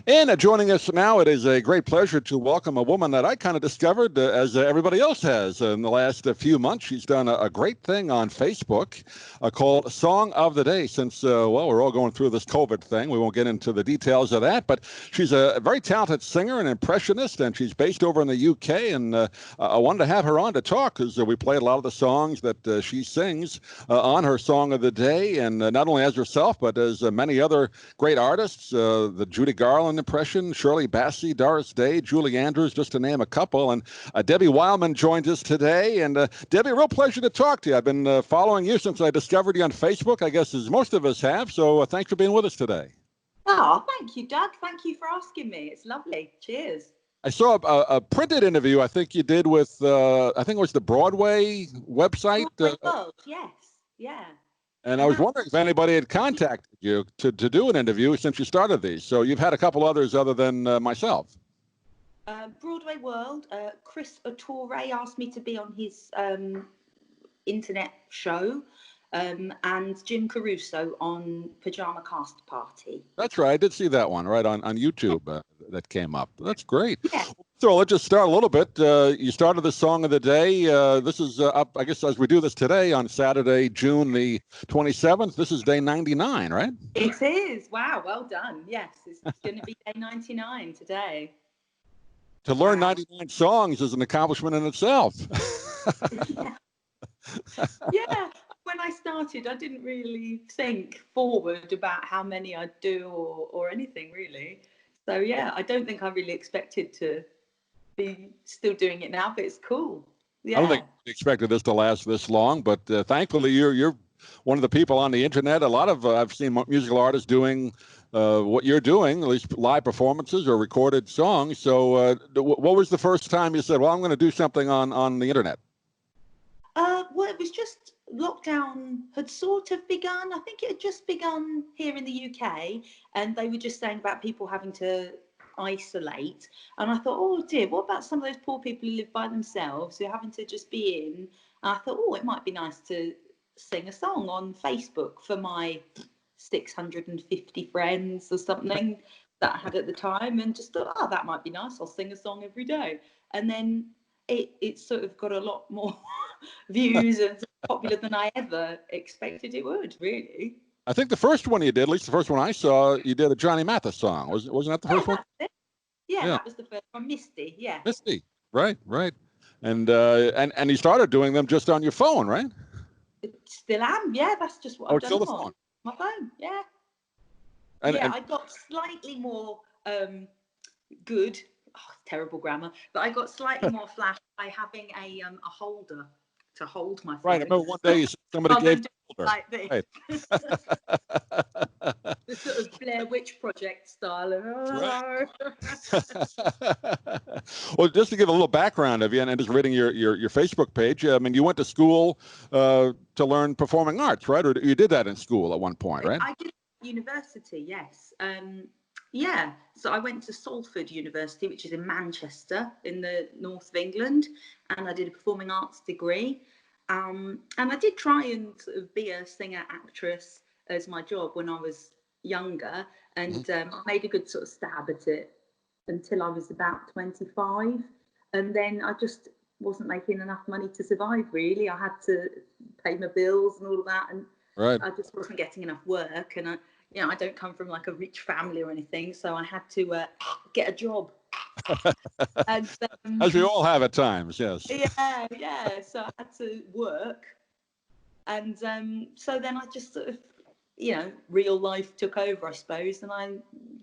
And joining us now, it is a great pleasure to welcome a woman that I kind of discovered as everybody else has in the last few months. She's done a great thing on Facebook called Song of the Day. Since, well, we're all going through this COVID thing, we won't get into the details of that, but she's a very talented singer and impressionist, and she's based over in the UK, and I wanted to have her on to talk because we played a lot of the songs that she sings on her Song of the Day, and not only as herself, but as many other great artists, the Judy Garland impression, Shirley Bassey, Doris, Julie Andrews, just to name a couple. And Debbie Wileman joins us today. And Debbie, real pleasure to talk to you. I've been following you since I discovered you on Facebook, I guess as most of us have. So thanks for being with us today. Oh, thank you, Doug. Thank you for asking me. It's lovely. Cheers. I saw a printed interview I think you did with, I think it was the Broadway website. Broadway World, yes. Yeah. And I was wondering if anybody had contacted you to do an interview since you started these. So you've had a couple others other than myself. Broadway World, Chris Attore asked me to be on his internet show, and Jim Caruso on Pajama Cast Party. That's right. I did see that one right on YouTube that came up. That's great. Yeah. So let's just start a little bit. You started the Song of the Day. This is up, I guess, as we do this today on Saturday, June the 27th. This is day 99, right? It is. Wow. Well done. Yes, it's going to be day 99 today. To learn 99 songs is an accomplishment in itself. Yeah. When I started, I didn't really think forward about how many I'd do or anything really. So yeah, I don't think I really expected to be still doing it now, but it's cool. Yeah. I don't think we expected this to last this long, but thankfully you're one of the people on the internet. A lot of I've seen musical artists doing what you're doing, at least live performances or recorded songs. So what was the first time you said, well, I'm going to do something on the internet? Well, it was just lockdown had sort of begun. I think it had just begun here in the UK, and they were just saying about people having to isolate. And I thought, oh dear, what about some of those poor people who live by themselves who are having to just be in? And I thought, oh, it might be nice to sing a song on Facebook for my 650 friends or something that I had at the time, and just thought, oh, that might be nice. I'll sing a song every day. And then it sort of got a lot more views and popular than I ever expected it would, really. I think the first one you did, at least the first one I saw, you did a Johnny Mathis song. Wasn't that the first one? Yeah, that was the first one. Misty, yeah. Misty, right. And you started doing them just on your phone, right? Still am, yeah. That's just what I've done still the on phone. my phone, yeah. And I got slightly more good. Oh, terrible grammar, but I got slightly more flash by having a holder to hold my phone. Right, I remember one day somebody gave you like this. Right. The sort of Blair Witch Project style. Right. Well, just to give a little background of you, and just reading your Facebook page, I mean, you went to school to learn performing arts, right? Or you did that in school at one point, right? I did at university, yes. Yeah, so I went to Salford University, which is in Manchester in the north of England, and I did a performing arts degree. And I did try and sort of be a singer actress as my job when I was younger, and I made a good sort of stab at it until I was about 25, and then I just wasn't making enough money to survive, really. I had to pay my bills and all of that, and I just wasn't getting enough work, and I don't come from like a rich family or anything, so I had to get a job. And, as we all have at times, yes. Yeah. So I had to work, and so then I just sort of, real life took over, I suppose, and I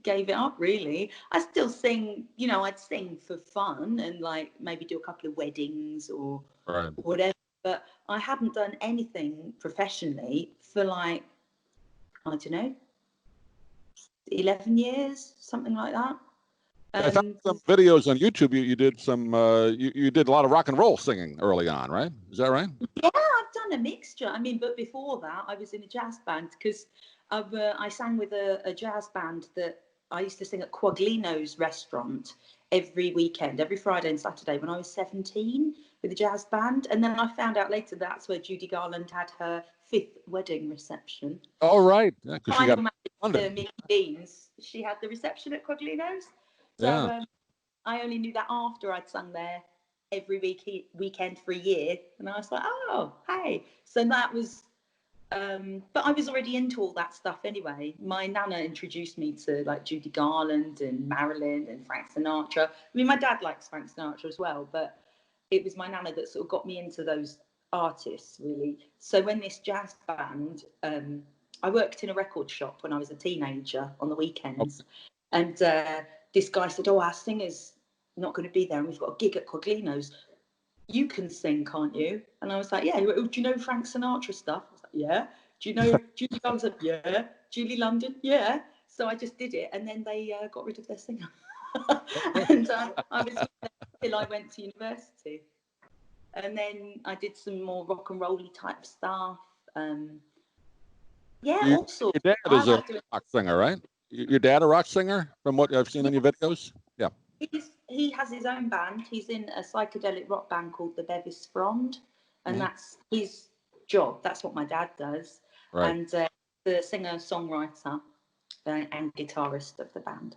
gave it up. Really, I still sing. I'd sing for fun and like maybe do a couple of weddings or whatever. But I hadn't done anything professionally for like, I don't know, 11 years, something like that. I found some videos on YouTube. You did some. You did a lot of rock and roll singing early on, right? Is that right? Yeah, I've done a mixture. I mean, but before that, I was in a jazz band because I sang with a jazz band that I used to sing at Quaglino's restaurant every weekend, every Friday and Saturday when I was 17 with a jazz band. And then I found out later that's where Judy Garland had her 5th wedding reception. Oh, right. Final marriage the Mickey Beans, she had the reception at Coglino's. So Yeah. I only knew that after I'd sung there every weekend for a year, and I was like, oh, hey. So that was, but I was already into all that stuff anyway. My nana introduced me to like Judy Garland and Marilyn and Frank Sinatra. I mean, my dad likes Frank Sinatra as well, but it was my nana that sort of got me into those artists, really. So when this jazz band, I worked in a record shop when I was a teenager on the weekends, and this guy said, oh, our singer's not going to be there and we've got a gig at Coglino's. You can sing, can't you? And I was like, yeah. Do you know Frank Sinatra stuff? I was like, yeah. Do you know Judy Garland? Yeah. Julie London? Yeah. So I just did it, and then they got rid of their singer. And I was there till I went to university. And then I did some more rock and roll-y type stuff. Yeah, all sorts. Your dad is a rock singer, right? Your dad a rock singer, from what I've seen in your videos? Yeah. He has his own band. He's in a psychedelic rock band called the Bevis Frond, and that's his job. That's what my dad does. Right. And the singer, songwriter, and guitarist of the band.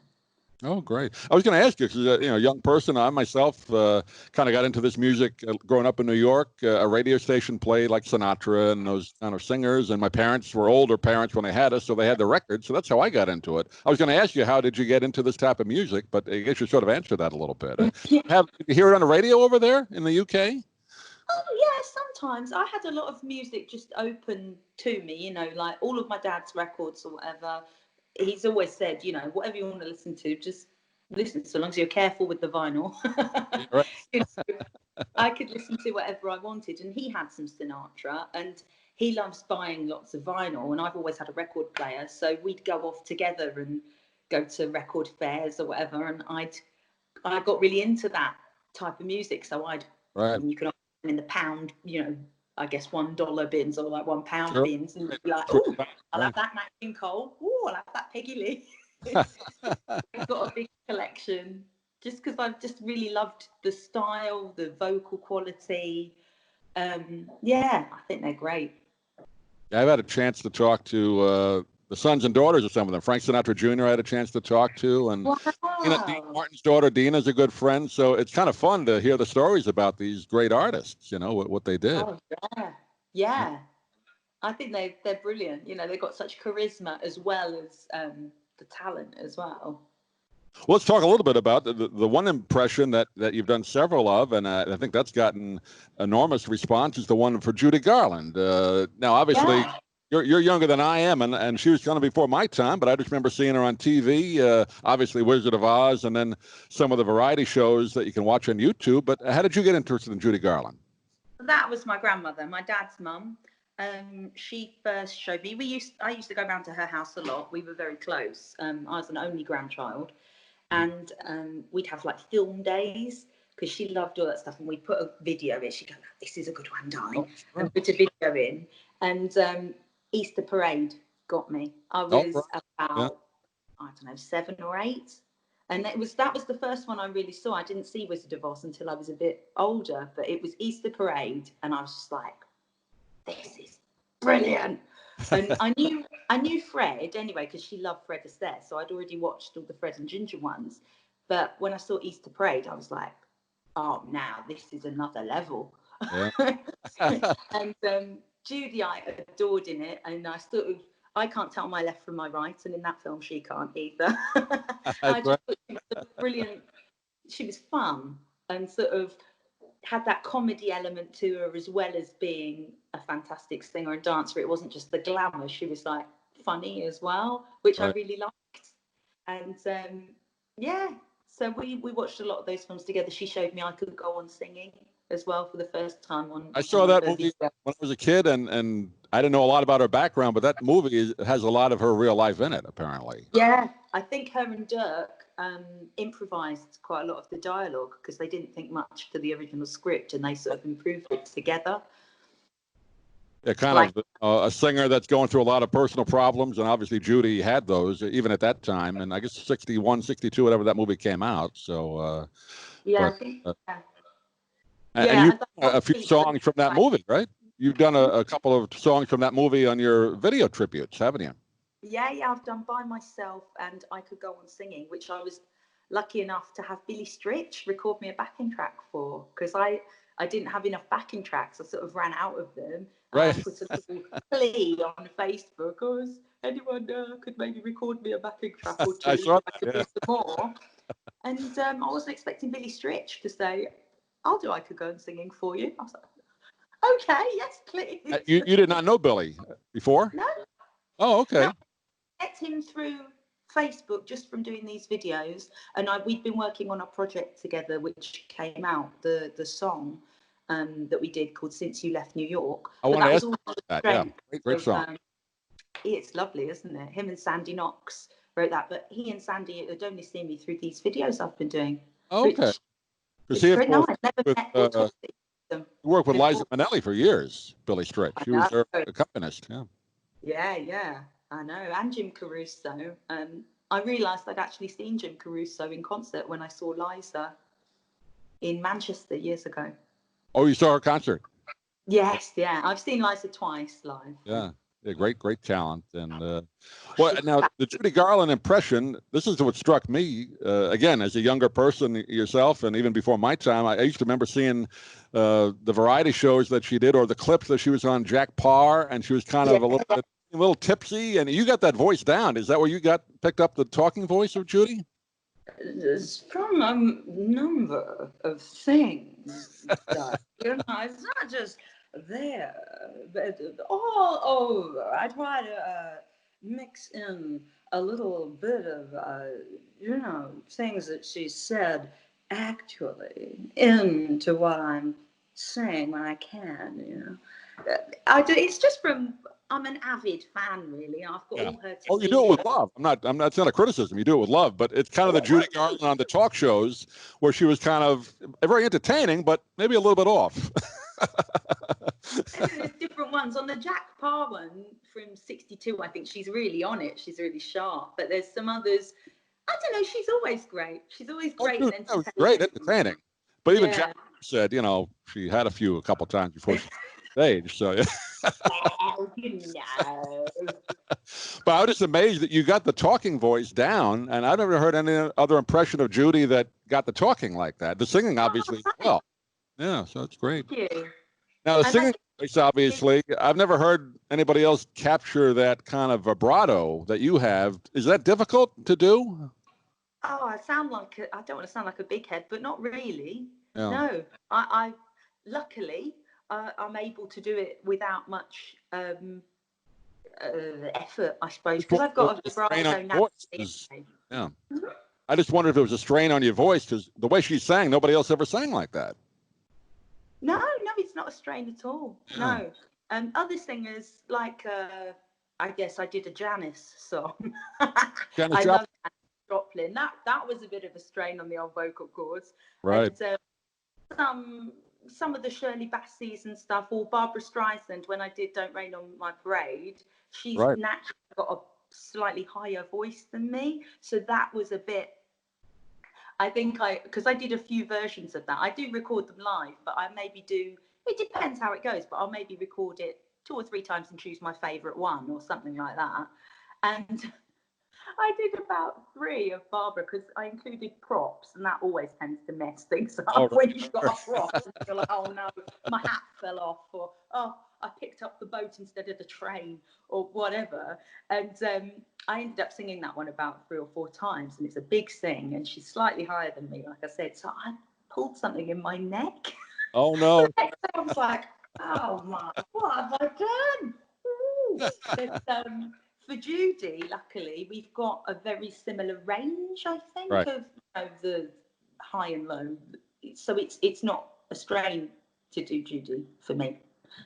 Oh, great. I was going to ask you, because, a young person, I myself kind of got into this music growing up in New York. A radio station played like Sinatra and those kind of singers, and my parents were older parents when they had us, so they had the records. So that's how I got into it. I was going to ask you, how did you get into this type of music? But I guess you sort of answered that a little bit. Did you hear it on the radio over there in the UK? Oh, yeah, sometimes. I had a lot of music just open to me, like all of my dad's records or whatever. He's always said, whatever you want to listen to, just listen, so long as you're careful with the vinyl. Right. I could listen to whatever I wanted, and he had some Sinatra, and he loves buying lots of vinyl, and I've always had a record player, so we'd go off together and go to record fairs or whatever, and I got really into that type of music, so you can in the pound, I guess $1 bins or like £1 bins, and you'd be like, oh, I'll have that Nat King Cole. Oh, I'll have that Peggy Lee. I've got a big collection just because I've just really loved the style, the vocal quality. Yeah, I think they're great. I've had a chance to talk to the sons and daughters of some of them. Frank Sinatra Jr. I had a chance to talk to, and Dean Martin's daughter Dina's a good friend. So it's kind of fun to hear the stories about these great artists. What they did. Oh yeah. I think they're brilliant. They've got such charisma as well as the talent as well. Well, let's talk a little bit about the one impression that you've done several of, and I think that's gotten enormous response, is the one for Judy Garland. Now, obviously. Yeah. You're younger than I am, and she was kind of before my time, but I just remember seeing her on TV, obviously Wizard of Oz, and then some of the variety shows that you can watch on YouTube. But how did you get interested in Judy Garland? That was my grandmother, my dad's mum. She first showed me. I used to go around to her house a lot. We were very close. I was an only grandchild, and we'd have like film days because she loved all that stuff. And we'd put a video in. She'd go, "This is a good one, darling," and put a video in. And Easter Parade got me. I was about, I don't know, 7 or 8. And that was the first one I really saw. I didn't see Wizard of Oz until I was a bit older, but it was Easter Parade, and I was just like, this is brilliant. And I knew Fred anyway, because she loved Fred Astaire, so I'd already watched all the Fred and Ginger ones. But when I saw Easter Parade, I was like, oh, now this is another level. Yeah. And Judy, I adored in it, and I can't tell my left from my right, and in that film she can't either. I just thought she was brilliant. She was fun and sort of had that comedy element to her, as well as being a fantastic singer and dancer. It wasn't just the glamour; she was like funny as well, which I really liked. And so we watched a lot of those films together. She showed me I could go on singing as well for the first time on. I saw that movie when I was a kid, and I didn't know a lot about her background, but that movie has a lot of her real life in it, apparently. Yeah, I think her and Dirk improvised quite a lot of the dialogue because they didn't think much for the original script, and they sort of improved it together. Yeah, kind of a singer that's going through a lot of personal problems, and obviously Judy had those even at that time, and I guess 61, 62, whatever that movie came out. So yeah, but, I think, and you a few songs from that movie, right? You've done a couple of songs from that movie on your video tributes, haven't you? Yeah, I've done By Myself and I Could Go On Singing, which I was lucky enough to have Billy Stritch record me a backing track for, because I didn't have enough backing tracks. I sort of ran out of them. Right. I put a little plea on Facebook. Anyone could maybe record me a backing track or two I so saw I could that, do yeah. some more. And I wasn't expecting Billy Stritch to say, I'll do I Could Go On Singing for you. I was like, okay, yes, please. You did not know Billy before? No, Oh, okay. no. Met him through Facebook just from doing these videos, and we'd been working on a project together which came out, the song that we did called Since You Left New York. I But want to that ask was all you that. Yeah, great song. It's lovely, isn't it? Him and Sandy Knox wrote that, but he and Sandy had only seen me through these videos I've been doing. Okay. It's very nice. Never with, met or talked to them. he worked with before. Liza Minnelli for years, Billy Stritch. He was their accompanist. Yeah. Yeah, I know. And Jim Caruso. I realised I'd actually seen Jim Caruso in concert when I saw Liza in Manchester years ago. Oh, you saw her concert? Yes, yeah. I've seen Liza twice live. Yeah. Yeah, great talent. And well, now the Judy Garland impression, this is what struck me, again, as a younger person yourself, and even before my time, I used to remember seeing the variety shows that she did, or the clips that she was on Jack Parr, and she was kind of a little tipsy, and you got that voice down. Is that where you picked up the talking voice of Judy? It's from a number of things. You know, it's not just there, but all over. I try to mix in a little bit of, things that she said actually into what I'm saying when I can, It's just from, I'm an avid fan, really. I've got all her. Oh, you do it with love. That's not a criticism. You do it with love, but it's kind of the Judy Garland on the talk shows where she was kind of very entertaining, but maybe a little bit off. There's different ones. On the Jack Parr one from '62, I think she's really on it. She's really sharp. But there's some others. I don't know. She's always great. She's always great. Oh, and great entertaining. But even Jack said, she had a couple times before she stage. So yeah. But I was just amazed that you got the talking voice down, and I've never heard any other impression of Judy that got the talking like that. The singing, obviously, as well. Yeah, so it's great. Thank you. Now, the singing voice, obviously, I've never heard anybody else capture that kind of vibrato that you have. Is that difficult to do? Oh, I don't want to sound like a big head, but not really. Yeah. No, I luckily, I'm able to do it without much effort, I suppose, because I've got a vibrato now. Yeah. I just wondered if there was a strain on your voice, because the way she sang, nobody else ever sang like that. No, it's not a strain at all. Yeah. No. Other singers, like, I guess I did a Janis song. Janis I love Janis Joplin. That was a bit of a strain on the old vocal cords. Right. And some of the Shirley Basseys and stuff, or Barbara Streisand, when I did Don't Rain on My Parade, she's naturally got a slightly higher voice than me. So that was a bit, I think because I did a few versions of that. I do record them live, but I maybe do, it depends how it goes, but I'll maybe record it 2 or 3 times and choose my favourite one or something like that. And I did about 3 of Barbara because I included props, and that always tends to mess things up when you've got a prop. And you're like, oh no, my hat fell off, or oh, I picked up the boat instead of the train, or whatever. And I ended up singing that one about 3 or 4 times, and it's a big sing, and she's slightly higher than me, like I said. So I pulled something in my neck. Oh no! I was like, oh my, what have I done? But, for Judy, luckily, we've got a very similar range, I think, of the high and low. So it's not a strain to do Judy for me.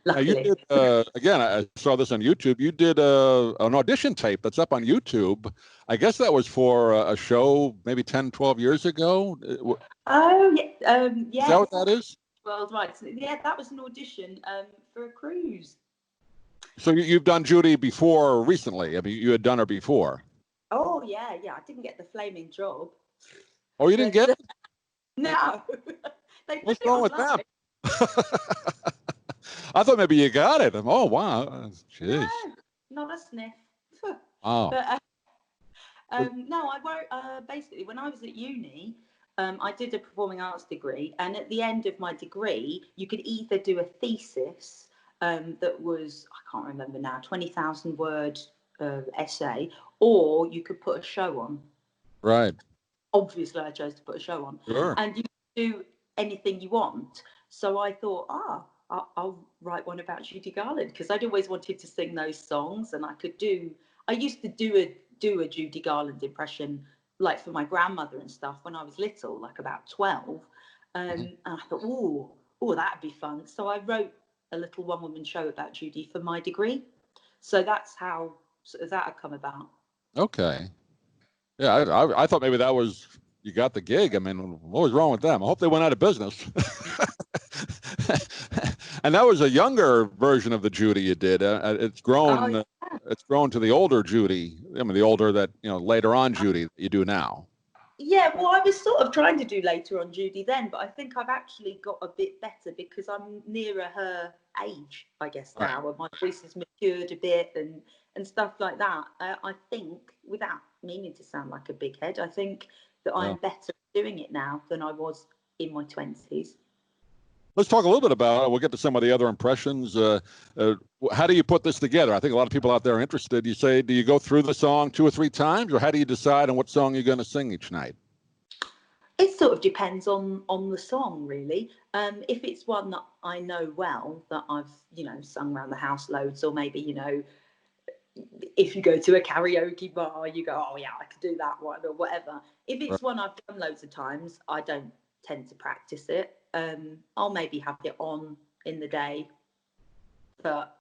Luckily. Now you did, again, I saw this on YouTube. You did an audition tape that's up on YouTube. I guess that was for a show maybe 10, 12 years ago. Oh, yeah. Yeah. Is that what that is? Worldwide. So, yeah, that was an audition for a cruise. So you've done Judy before recently. I mean, you had done her before. Oh, yeah. I didn't get the flaming job. Oh, you didn't get it? No. What's wrong with them? I thought maybe you got it. Oh, wow. Jeez. No, not a sniff. Oh, But no, I wrote basically when I was at uni. I did a performing arts degree, and at the end of my degree, you could either do a thesis that was, I can't remember now, 20,000 word essay, or you could put a show on. right. Obviously, I chose to put a show on, Sure. and you can do anything you want. So I thought, I'll write one about Judy Garland, because I'd always wanted to sing those songs, and I used to do a Judy Garland impression, like for my grandmother and stuff when I was little, like about 12. And I thought, oh, that'd be fun. So I wrote a little one-woman show about Judy for my degree. So that's how sort of that had come about. Okay. Yeah, I thought maybe that was you got the gig. I mean, what was wrong with them? I hope they went out of business. And that was a younger version of the Judy you did. It's grown. Oh, It's grown to the older Judy. I mean, the older that later on Judy that you do now. yeah, well, I was sort of trying to do later on Judy then, but I think I've actually got a bit better because I'm nearer her age, I guess, now, Right. and my voice has matured a bit and stuff like that. I think, without meaning to sound like a big head, I think that Yeah. I'm better at doing it now than I was in my 20s. Let's talk a little bit about it. We'll get to some of the other impressions. How do you put this together? I think a lot of people out there are interested. You say, do you go through the song 2 or 3 times, or how do you decide on what song you're going to sing each night? It sort of depends on the song, really. If it's one that I know well, that I've sung around the house loads, or maybe if you go to a karaoke bar, you go, oh yeah, I could do that one or whatever. If it's one I've done loads of times, I don't tend to practice it. I'll maybe have it on in the day, but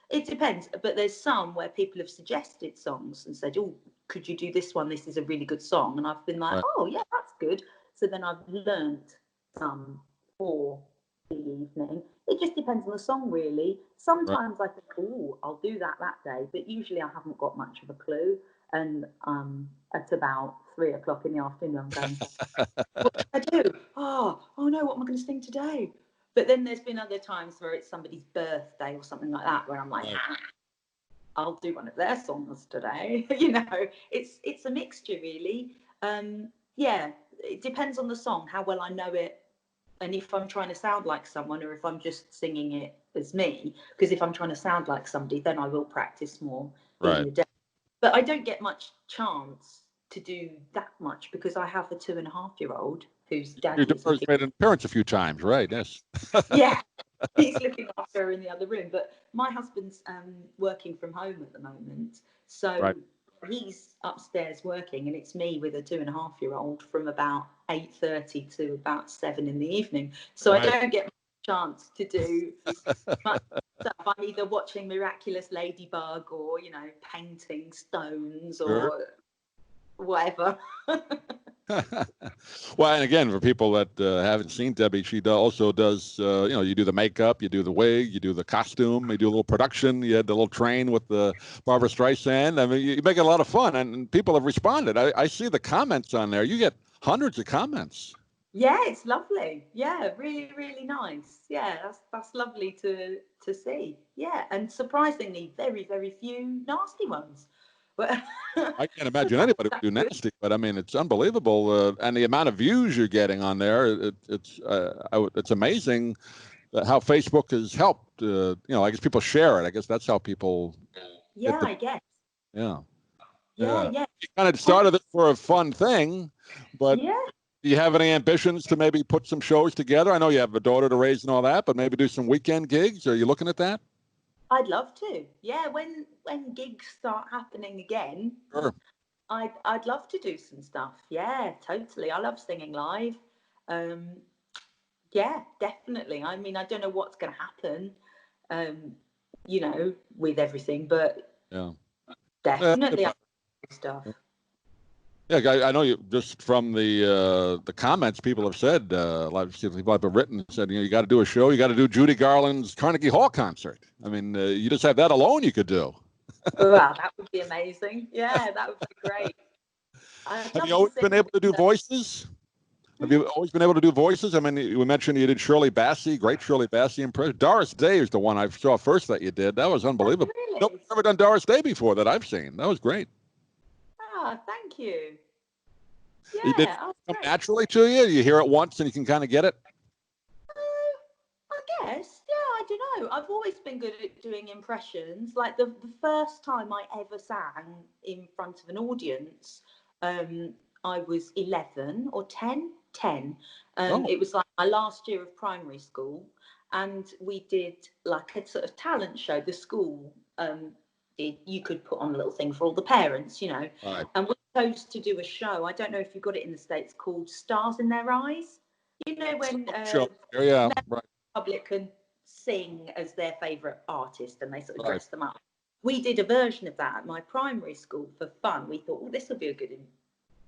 it depends. But there's some where people have suggested songs and said, oh, could you do this one? This is a really good song. And I've been like, Right. oh yeah, that's good. So then I've learned some for the evening. It just depends on the song, really. Right. Sometimes I think, oh, I'll do that day, but usually I haven't got much of a clue. And at about 3 o'clock in the afternoon, I'm going, what can I do? Oh no, what am I going to sing today? But then there's been other times where it's somebody's birthday or something like that, where I'm like, I'll do one of their songs today. It's a mixture, really. Yeah, it depends on the song, how well I know it, and if I'm trying to sound like someone or if I'm just singing it as me. Because if I'm trying to sound like somebody, then I will practice more in Right. the day. But I don't get much chance to do that much because I have a 2.5-year-old whose Your daddy is daughter's looking. made an appearance a few times, right? Yes. Yeah, he's looking after her in the other room. But my husband's working from home at the moment, so Right. he's upstairs working, and it's me with a 2.5-year-old from about 8:30 to about 7 in the evening. So I Right. don't get much chance to do much stuff. I'm either watching Miraculous Ladybug or painting stones Sure. or whatever. Well, and again, for people that haven't seen Debbie, she also does, you do the makeup, you do the wig, you do the costume, you do a little production. You had the little train with the Barbara Streisand. I mean, you make it a lot of fun, and people have responded. I see the comments on there. You get hundreds of comments. Yeah, it's lovely. Yeah, really, really nice. Yeah, that's lovely to see. Yeah, and surprisingly, very, very few nasty ones. But I can't imagine anybody would do nasty, but I mean, it's unbelievable, and the amount of views you're getting on there. It's amazing how Facebook has helped. I guess people share it. I guess that's how people yeah, get the I guess. yeah. Yeah, Yeah. yeah, You kind of started it for a fun thing, but yeah. do you have any ambitions to maybe put some shows together? I know you have a daughter to raise and all that, but maybe do some weekend gigs. Are you looking at that? I'd love to. Yeah, when gigs start happening again, Sure. I'd love to do some stuff. Yeah, totally. I love singing live. Um, yeah, definitely. I mean, I don't know what's going to happen, with everything, but Yeah. definitely I do stuff. Yeah, I know you just from the comments people have said, a lot of people have written and said, you got to do a show, you got to do Judy Garland's Carnegie Hall concert. I mean, you just have that alone you could do. Wow, that would be amazing. Yeah, that would be great. I'd Have love you to always sing been able to do voices? Have you always been able to do voices? I mean, you mentioned you did Shirley Bassey, great Shirley Bassey impression. Doris Day is the one I saw first that you did. That was unbelievable. Really? Nobody's ever done Doris Day before that I've seen. That was great. thank you. Did it Yeah, come great. naturally to you? You hear it once and you can kind of get it? I guess, yeah, I don't know. I've always been good at doing impressions. Like the first time I ever sang in front of an audience, I was 11 or 10. It was like my last year of primary school, and we did like a sort of talent show. The school you could put on a little thing for all the parents, you know. Right. And we chose to do a show. I don't know if you got it in the States, called Stars in Their Eyes. You know, when Sure. Yeah, right. public can sing as their favourite artist and they sort of Right. dress them up. We did a version of that at my primary school for fun. We thought, this will be a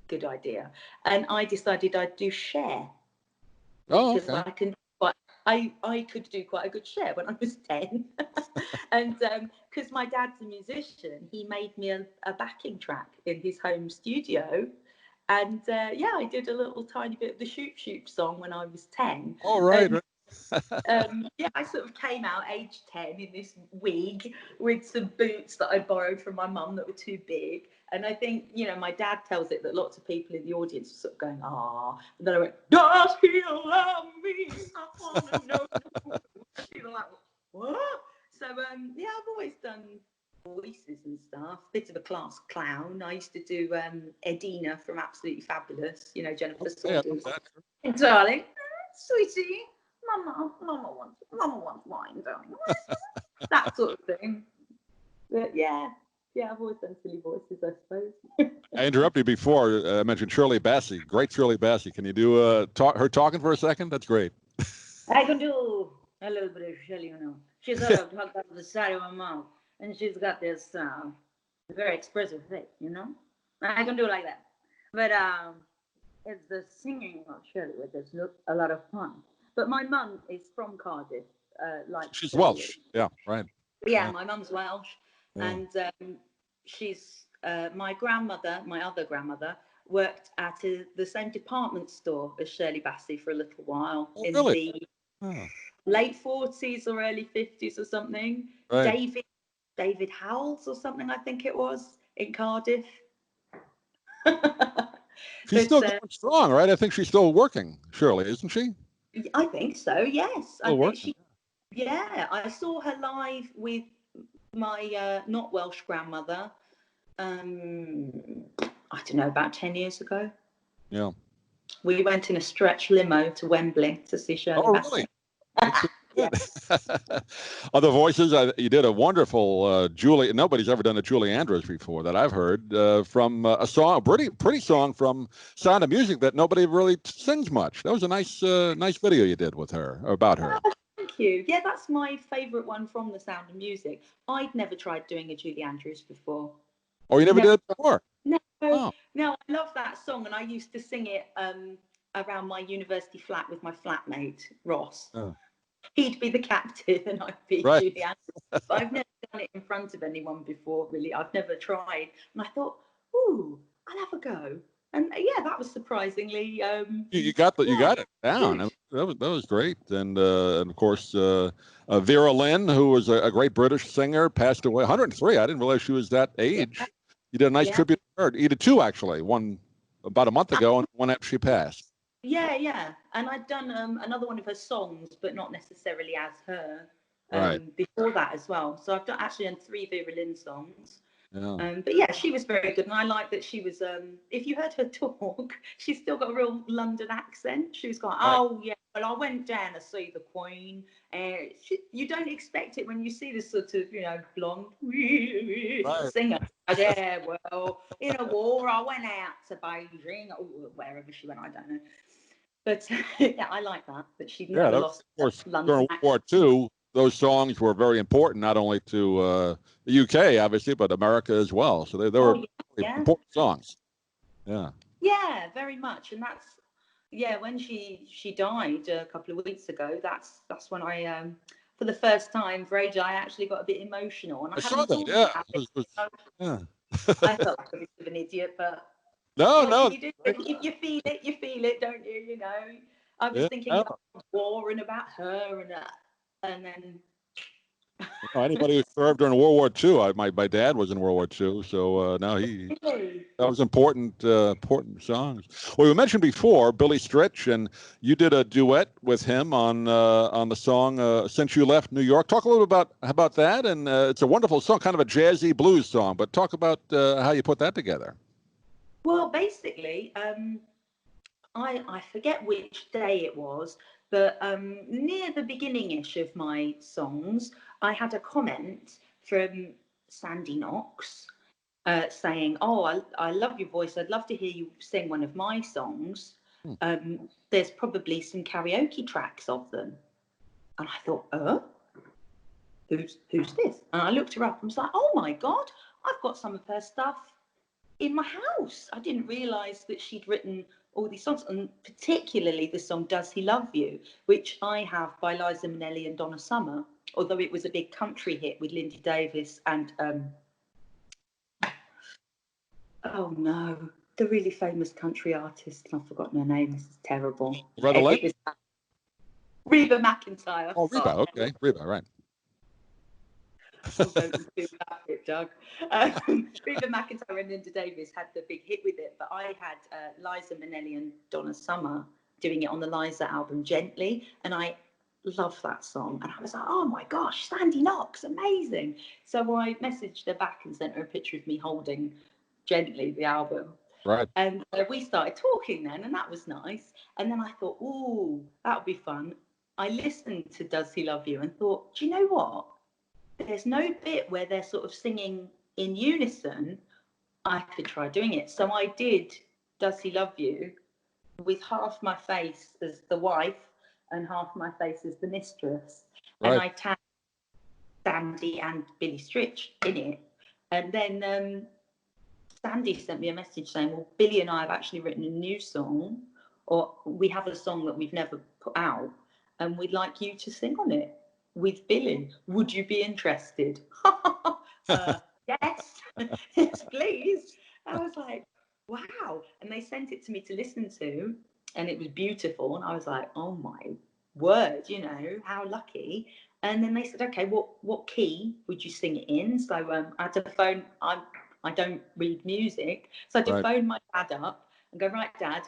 good idea. And I decided I'd do Cher. Because okay. I could do quite a good Cher when I was 10. And because my dad's a musician, he made me a backing track in his home studio. And I did a little tiny bit of the Shoop Shoop song when I was 10. Oh, right. I sort of came out age 10 in this wig with some boots that I borrowed from my mum that were too big. And I think, you know, my dad tells it that lots of people in the audience were sort of going, ah. And then I went, does he love me? I want to know. And people were like, what? So, I've always done voices and stuff. Bit of a class clown. I used to do Edina from Absolutely Fabulous, you know, Jennifer Saunders. Yeah, darling, sweetie. Mama wants wine, darling. That sort of thing. But yeah, I've always done silly voices, I suppose. I interrupted you before. I mentioned Shirley Bassey. Great Shirley Bassey. Can you do her talking for a second? That's great. I can do a little bit of Shirley, you know. She's sort of talked out of the side of her mouth, and she's got this very expressive face, you know. I can do it like that. But it's the singing of Shirley that's a lot of fun. But my mum is from Cardiff, like she's Shirley. Welsh. Yeah, right. Yeah, my mum's Welsh, Yeah. and she's my grandmother. My other grandmother worked at the same department store as Shirley Bassey for a little while in the late 40s or early 50s or something. Right. David Howells or something, I think it was, in Cardiff. She's still going strong, right? I think she's still working, Shirley, isn't she? I think so, yes. Still working. I saw her live with my not Welsh grandmother, I don't know, about 10 years ago. Yeah. We went in a stretch limo to Wembley to see Shirley Bassey. Really? Other voices, you did a wonderful Julie. Nobody's ever done a Julie Andrews before that I've heard from a song, a pretty song from Sound of Music that nobody really sings much. That was a nice video you did with her, about her. Oh, thank you. Yeah, that's my favourite one from The Sound of Music. I'd never tried doing a Julie Andrews before. Oh, you never did it before? No, I love that song, and I used to sing it around my university flat with my flatmate Ross. Oh. He'd be the captain and I'd be Julie Andrews. But I've never done it in front of anyone before, really. I've never tried. And I thought, ooh, I'll have a go. And yeah, that was surprisingly. You got it down. That was great. And of course, Vera Lynn, who was a great British singer, passed away. 103. I didn't realize she was that age. Yeah. You did a nice tribute to her. You did two, actually. One about a month ago and one after she passed. Yeah. And I'd done another one of her songs, but not necessarily as her before that as well. So I've actually done 3 Vera Lynn songs. Yeah. But yeah, she was very good. And I like that she was, if you heard her talk, she's still got a real London accent. She was going, oh, yeah, well, I went down to see the Queen. And you don't expect it when you see this sort of, you know, blonde singer. Yeah, well, in a war, I went out to Beijing, or wherever she went, I don't know. But yeah, I like that she never lost London during accent. World War II, those songs were very important, not only to the UK, obviously, but America as well. So they were important songs. Yeah. Yeah, very much. And that's, when she died a couple of weeks ago, that's when I, for the first time for ages, I actually got a bit emotional. And I saw that, yeah. I felt like a bit of an idiot, but no. If you feel it, don't you? You know, I was thinking about war and about her, and then Anybody who served during World War II, my dad was in World War II, so now that was important songs. Well, we mentioned before Billy Stritch, and you did a duet with him on the song "Since You Left New York." Talk a little bit about that, and it's a wonderful song, kind of a jazzy blues song. But talk about how you put that together. Well, basically, I forget which day it was, but near the beginning-ish of my songs, I had a comment from Sandy Knox saying, "Oh, I love your voice. I'd love to hear you sing one of my songs. There's probably some karaoke tracks of them." And I thought, who's this? And I looked her up and was like, "Oh my God, I've got some of her stuff in my house." I didn't realise that she'd written all these songs, and particularly the song "Does He Love You," which I have by Liza Minnelli and Donna Summer, although it was a big country hit with Lindy Davis and oh no, the really famous country artist. I've forgotten her name. This is terrible. Reba McEntire. Oh, Reba. Okay, Reba. Right. Oh, don't do that bit, Doug. Reba McEntire and Linda Davis had the big hit with it, but I had Liza Minnelli and Donna Summer doing it on the Liza album "Gently," and I love that song. And I was like, "Oh my gosh, Sandy Knox, amazing!" So I messaged her back and sent her a picture of me holding "Gently," the album. Right. And we started talking then, and that was nice. And then I thought, "Ooh, that would be fun." I listened to "Does He Love You" and thought, "Do you know what? There's no bit where they're sort of singing in unison. I could try doing it." So I did "Does He Love You" with half my face as the wife and half my face as the mistress. Right. And I tagged Sandy and Billy Stritch in it. And then Sandy sent me a message saying, "Well, Billy and I have actually written a new song, or we have a song that we've never put out, and we'd like you to sing on it with Billy. Would you be interested?" Yes, yes, please. I was like, wow. And they sent it to me to listen to, and it was beautiful. And I was like, oh my word, how lucky. And then they said, "Okay, what key would you sing it in?" So I had to phone. I don't read music, so I had to phone my dad up and go, "Right, Dad,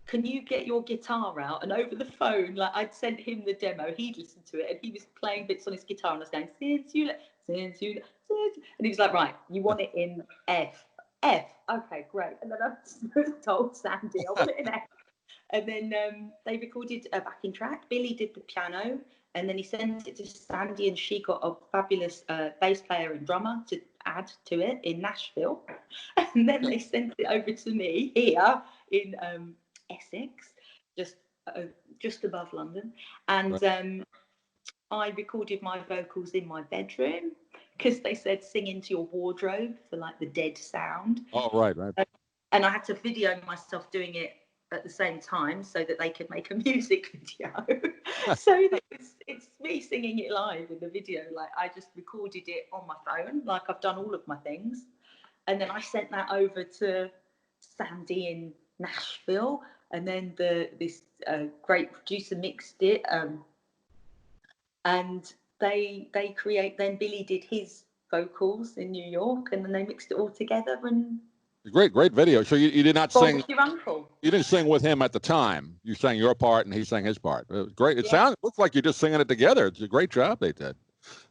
can you get your guitar out?" And over the phone, like, I'd sent him the demo, he'd listened to it, and he was playing bits on his guitar, and I was going, "Since you," and he was like, "Right, you want it in F." Okay, great. And then I told Sandy I want it in F. And then they recorded a backing track. Billy did the piano, and then he sent it to Sandy, and she got a fabulous bass player and drummer to add to it in Nashville. And then they sent it over to me here in Essex, just above London. And I recorded my vocals in my bedroom because they said sing into your wardrobe for like the dead sound. Oh, right. And I had to video myself doing it at the same time so that they could make a music video. So it's me singing it live in the video. Like, I just recorded it on my phone, like I've done all of my things. And then I sent that over to Sandy in Nashville. And then this great producer mixed it. And then Billy did his vocals in New York, and then they mixed it all together. And great video. So you did not sing. Your uncle. You didn't sing with him at the time. You sang your part, and he sang his part. It was great. It looks like you're just singing it together. It's a great job they did.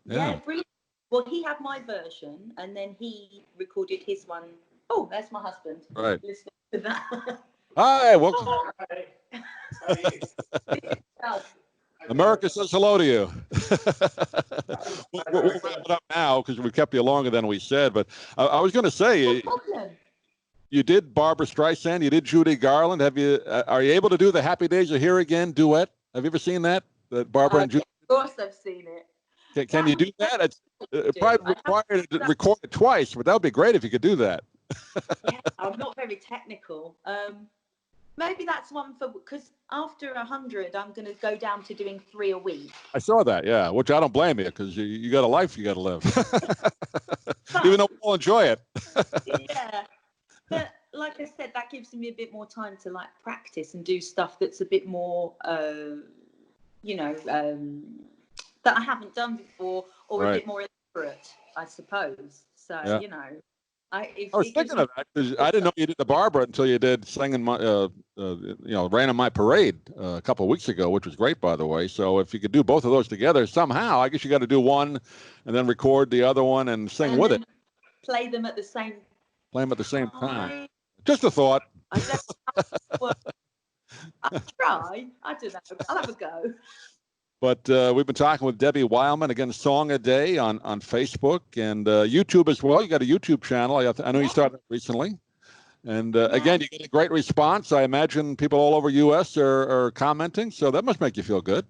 Yeah, brilliant. Well, he had my version, and then he recorded his one. Oh, there's my husband. Right. Listening to that. Hi, welcome. America says hello to you. We'll wrap it up now because we kept you longer than we said. But I was going to say, you did Barbra Streisand, you did Judy Garland. Are you able to do the "Happy Days Are Here Again" duet? Have you ever seen that? Barbara and Judy. Of course, I've seen it. Can you do that? It's probably required to record it twice, but that would be great if you could do that. Yeah, I'm not very technical. Maybe that's one because after 100, I'm going to go down to doing 3 a week. I saw that, yeah, which I don't blame you because you got a life you got to live. Even though we'll enjoy it. Yeah. But like I said, that gives me a bit more time to like practice and do stuff that's a bit more, that I haven't done before, or Right. a bit more elaborate, I suppose. So, Yeah. you know, I was thinking of that because I didn't know you did the Barbara until you did singing my, Rain on My Parade a couple of weeks ago, which was great, by the way. So if you could do both of those together somehow, I guess you got to do one and then record the other one and sing and with it. Play them at the same Play them at the same time. Just a thought. I don't know. I'll try. I don't know. I'll have a go. But we've been talking with Debbie Wileman, again, Song a Day on Facebook and YouTube as well. You got a YouTube channel. I know you started recently. And again, you get a great response. I imagine people all over U.S. are commenting, so that must make you feel good.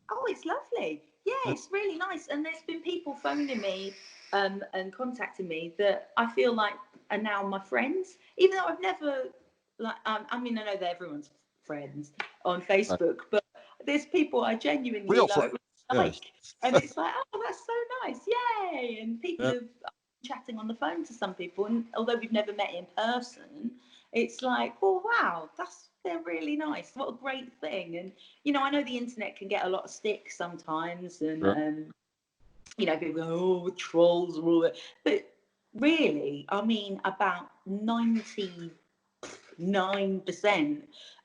Oh, it's lovely. Yeah, it's really nice. And there's been people phoning me and contacting me that I feel like are now my friends, even though I've never, like, I mean, I know that everyone's friends on Facebook, but there's people I genuinely like. Yes. And it's like, oh, that's so nice. Yay. And people have chatting on the phone to some people, and although we've never met in person, it's like, oh wow, they're really nice. What a great thing. And I know the internet can get a lot of stick sometimes, and people go, oh, trolls and all that, but really, I mean, about 99%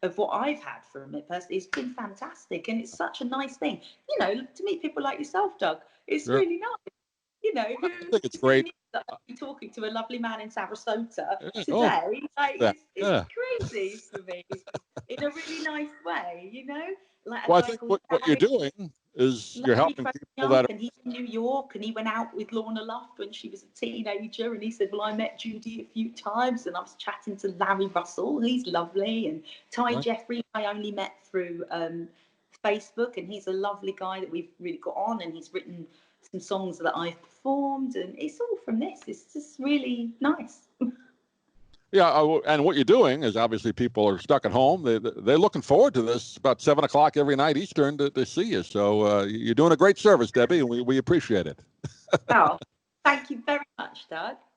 of what I've had from it personally has been fantastic, and it's such a nice thing, to meet people like yourself, Doug. It's really nice. I think it's great. That I'll be talking to a lovely man in Sarasota today. It's crazy for me in a really nice way, Like, well, I think what you're doing is you're helping people that. And he's in New York, and he went out with Lorna Luft when she was a teenager, and he said, well, I met Judy a few times, and I was chatting to Larry Russell, he's lovely, and Ty Jeffrey I only met through Facebook, and he's a lovely guy that we've really got on, and he's written some songs that I've performed, and it's all from this. It's just really nice. Yeah, and what you're doing is obviously people are stuck at home. They're looking forward to this about 7 o'clock every night Eastern to see you. So you're doing a great service, Debbie, and we appreciate it. Oh, thank you very much, Doug.